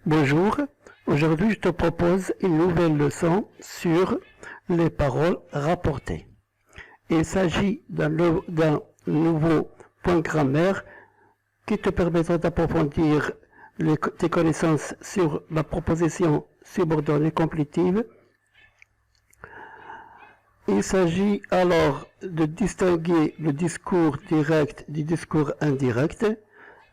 Bonjour, aujourd'hui je te propose une nouvelle leçon sur les paroles rapportées. Il s'agit d'un nouveau point grammaire qui te permettra d'approfondir tes connaissances sur la proposition subordonnée complétive. Il s'agit alors de distinguer le discours direct du discours indirect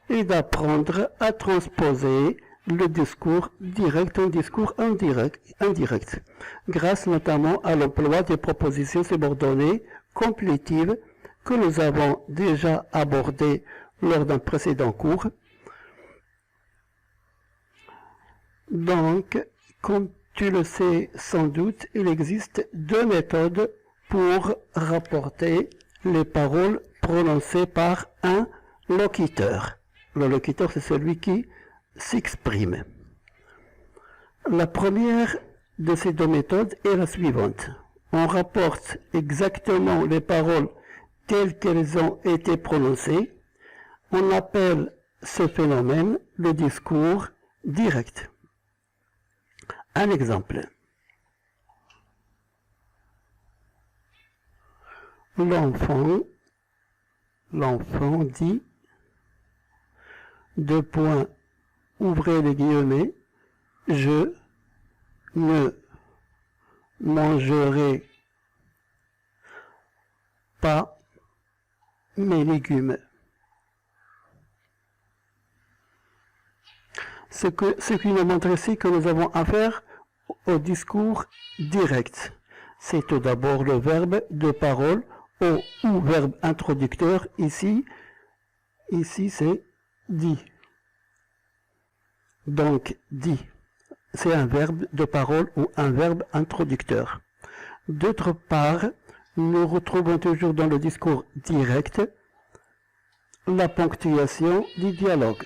et d'apprendre à transposer le discours direct en discours indirect, grâce notamment à l'emploi des propositions subordonnées complétives que nous avons déjà abordées lors d'un précédent cours. Donc, comme tu le sais sans doute, il existe deux méthodes pour rapporter les paroles prononcées par un locuteur. Le locuteur, c'est celui qui s'exprime. La première de ces deux méthodes est la suivante. On rapporte exactement les paroles telles qu'elles ont été prononcées. On appelle ce phénomène le discours direct. Un exemple. L'enfant dit, deux points, ouvrez les guillemets, je ne mangerai pas mes légumes. Ce qui nous montre ici que nous avons affaire au discours direct. C'est tout d'abord le verbe de parole ou verbe introducteur. Ici c'est dit. Donc dit, c'est un verbe de parole ou un verbe introducteur. D'autre part, nous retrouvons toujours dans le discours direct la ponctuation du dialogue,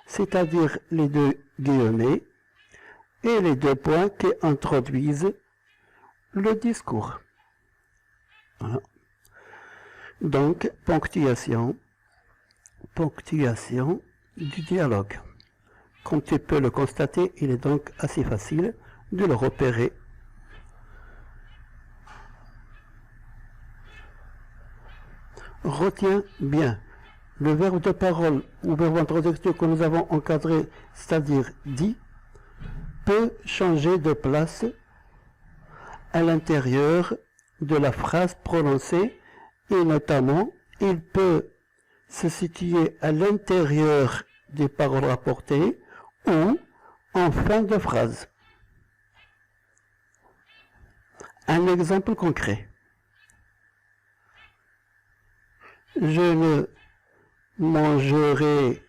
c'est-à-dire les deux guillemets et les deux points qui introduisent le discours. Voilà. Donc, ponctuation du dialogue. Comme tu peux le constater, il est donc assez facile de le repérer. Retiens bien, le verbe de parole ou verbe introducteur que nous avons encadré, c'est-à-dire dit, peut changer de place à l'intérieur de la phrase prononcée et notamment il peut se situer à l'intérieur des paroles rapportées ou en fin de phrase. Un exemple concret. Je ne mangerai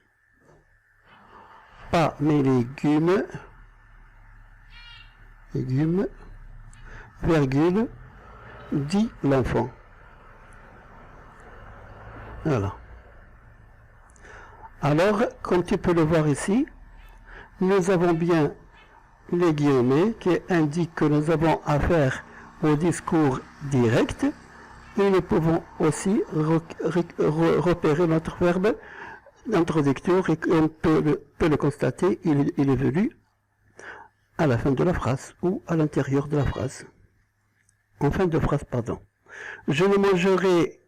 pas mes légumes, virgule, dit l'enfant. Voilà. Alors, comme tu peux le voir ici, nous avons bien les guillemets qui indiquent que nous avons affaire au discours direct et nous pouvons aussi repérer notre verbe introducteur et on peut le constater, il est venu à la fin de la phrase ou à l'intérieur de la phrase. En fin de phrase, pardon. Je ne mangerai,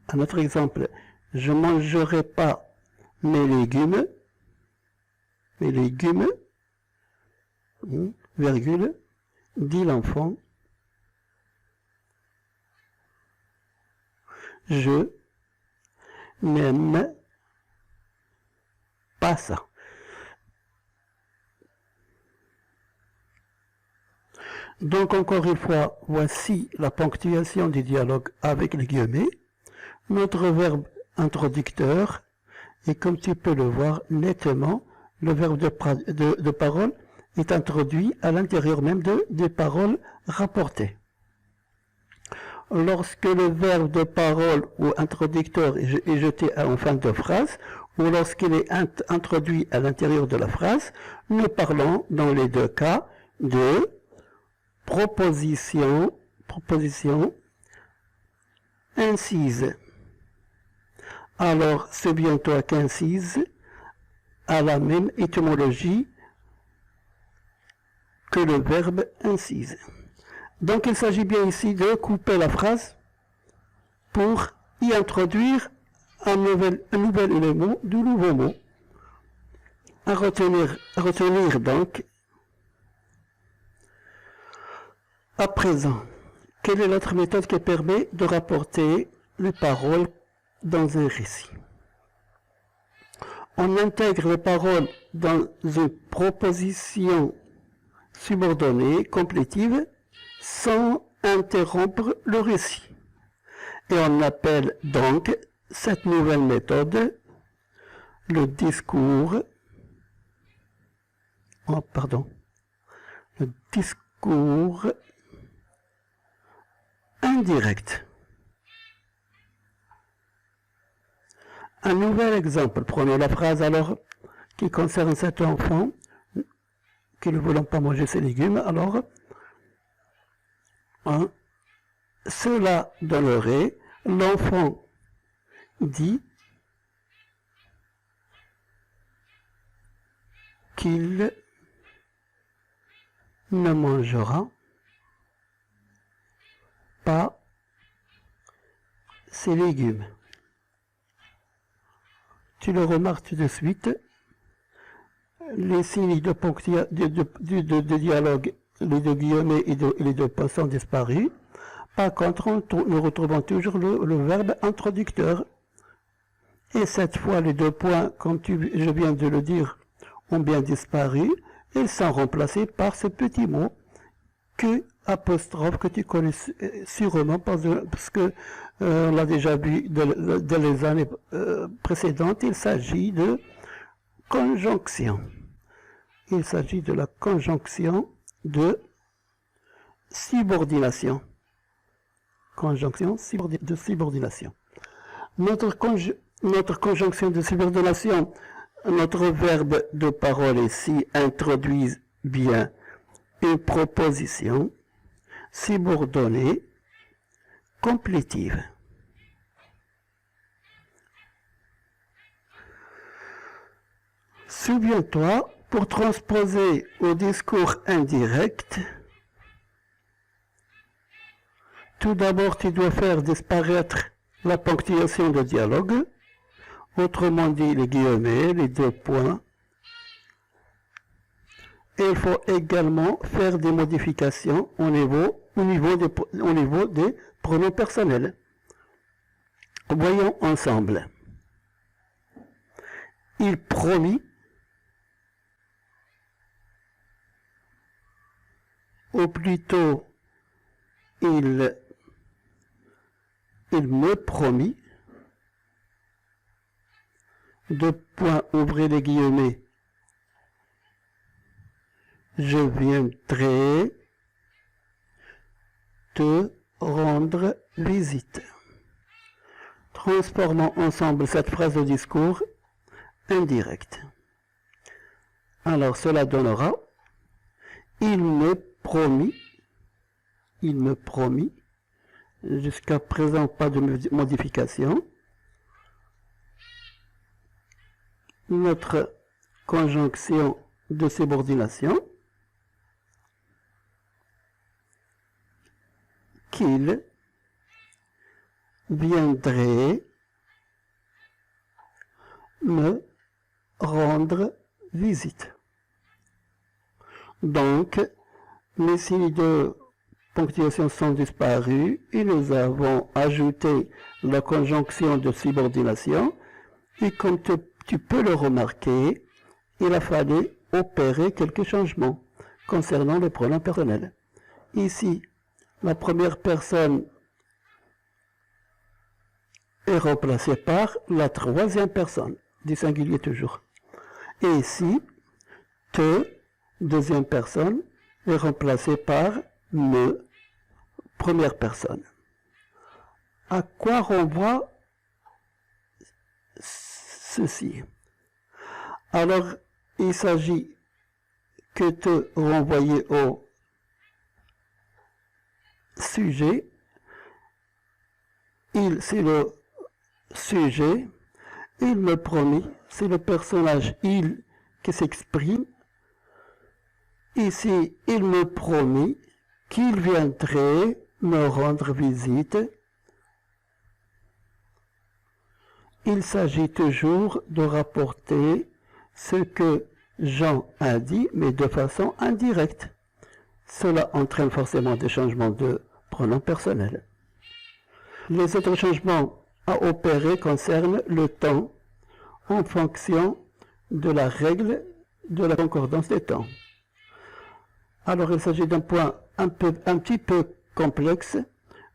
un autre exemple, je ne mangerai pas mes légumes, virgule, dit l'enfant, je n'aime pas ça. Donc encore une fois, voici la ponctuation du dialogue avec les guillemets, notre verbe introducteur, et comme tu peux le voir nettement, le verbe de parole est introduit à l'intérieur même des paroles rapportées. Lorsque le verbe de parole ou introducteur est jeté en fin de phrase, ou lorsqu'il est introduit à l'intérieur de la phrase, nous parlons dans les deux cas de proposition incise. Alors, c'est bien toi qu'incise a la même étymologie que le verbe incise. Donc il s'agit bien ici de couper la phrase pour y introduire un nouvel élément du nouveau mot. À retenir donc. À présent, quelle est l'autre méthode qui permet de rapporter les paroles dans un récit? On intègre les paroles dans une proposition subordonnée, complétive, sans interrompre le récit. Et on appelle donc cette nouvelle méthode le discours, le discours indirect. Un nouvel exemple, prenons la phrase alors qui concerne cet enfant qui ne voulant pas manger ses légumes, alors cela donnerait l'enfant dit qu'il ne mangera pas ses légumes. Tu le remarques tout de suite, les signes de dialogue, les deux guillemets et les deux points sont disparus. Par contre, nous retrouvons toujours le verbe introducteur. Et cette fois, les deux points, comme je viens de le dire, ont bien disparu. Ils sont remplacés par ce petit mot que apostrophe que tu connais sûrement parce que on l'a déjà vu dans les années précédentes. Il s'agit de conjonction. Il s'agit de la conjonction de subordination. Conjonction de subordination. Notre conjonction de subordination, notre verbe de parole ici introduit bien une proposition subordonnée complétive. Souviens-toi, pour transposer au discours indirect, tout d'abord tu dois faire disparaître la ponctuation de dialogue, autrement dit les guillemets, les deux points. Et il faut également faire des modifications au niveau des pronoms personnels. Voyons ensemble. Il promit, ou plutôt il me promit, deux points, ouvrez les guillemets, je viendrai te rendre visite. Transformons ensemble cette phrase de discours indirect. Alors cela donnera il me promit, jusqu'à présent pas de modification. Notre conjonction de subordination, qu'il viendrait me rendre visite. Donc, les signes de ponctuation sont disparus et nous avons ajouté la conjonction de subordination. Et comme tu peux le remarquer, il a fallu opérer quelques changements concernant le pronom personnel. Ici, la première personne est remplacée par la troisième personne, du singulier toujours. Et ici, te, deuxième personne, est remplacée par me, première personne. À quoi renvoie ceci? Alors, il s'agit que te renvoyer au sujet. Il, c'est le sujet. Il me promit, c'est le personnage il qui s'exprime. Ici, il me promit qu'il viendrait me rendre visite. Il s'agit toujours de rapporter ce que Jean a dit, mais de façon indirecte. Cela entraîne forcément des changements de pronoms personnels. Les autres changements à opérer concernent le temps en fonction de la règle de la concordance des temps. Alors il s'agit d'un point un petit peu complexe.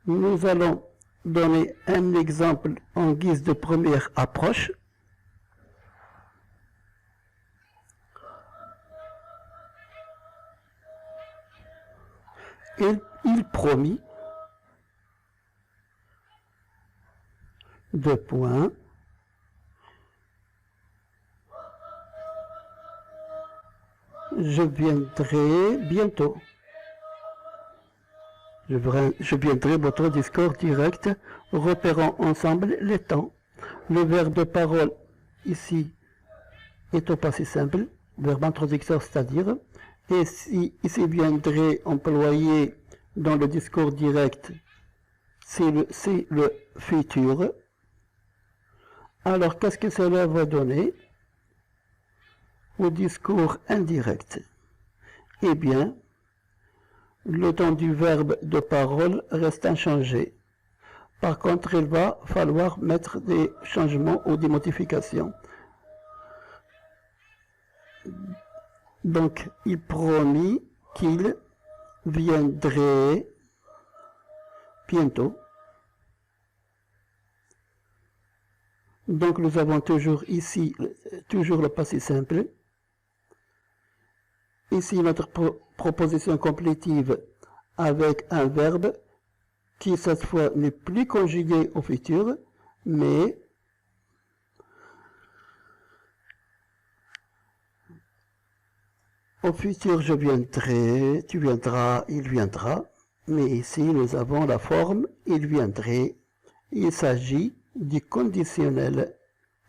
Nous allons donner un exemple en guise de première approche. Il promit, deux points, je viendrai bientôt. Je viendrai votre discours direct, repérant ensemble les temps. Le verbe de parole ici est au passé simple, verbe introducteur, c'est-à-dire, et si ici viendrait employé dans le discours direct, c'est le futur. Alors qu'est-ce que cela va donner au discours indirect? Eh bien, le temps du verbe de parole reste inchangé. Par contre, il va falloir mettre des changements ou des modifications. Donc, il promit qu'il viendrait bientôt. Donc, nous avons toujours ici, toujours le passé simple. Ici, notre proposition complétive avec un verbe qui, cette fois, n'est plus conjugué au futur, mais au futur, je viendrai, tu viendras, il viendra. Mais ici, nous avons la forme il viendrait. Il s'agit du conditionnel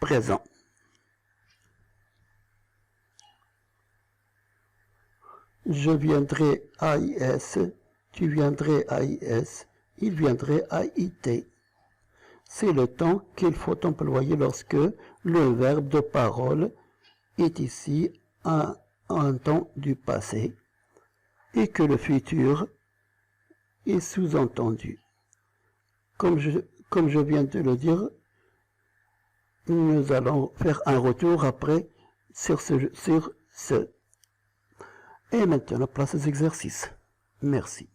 présent. Je viendrai AIS, tu viendrais AIS, il viendrait AIT. C'est le temps qu'il faut employer lorsque le verbe de parole est ici un temps du passé et que le futur est sous-entendu. Comme je viens de le dire, nous allons faire un retour après sur ce. Et maintenant, place aux exercices. Merci.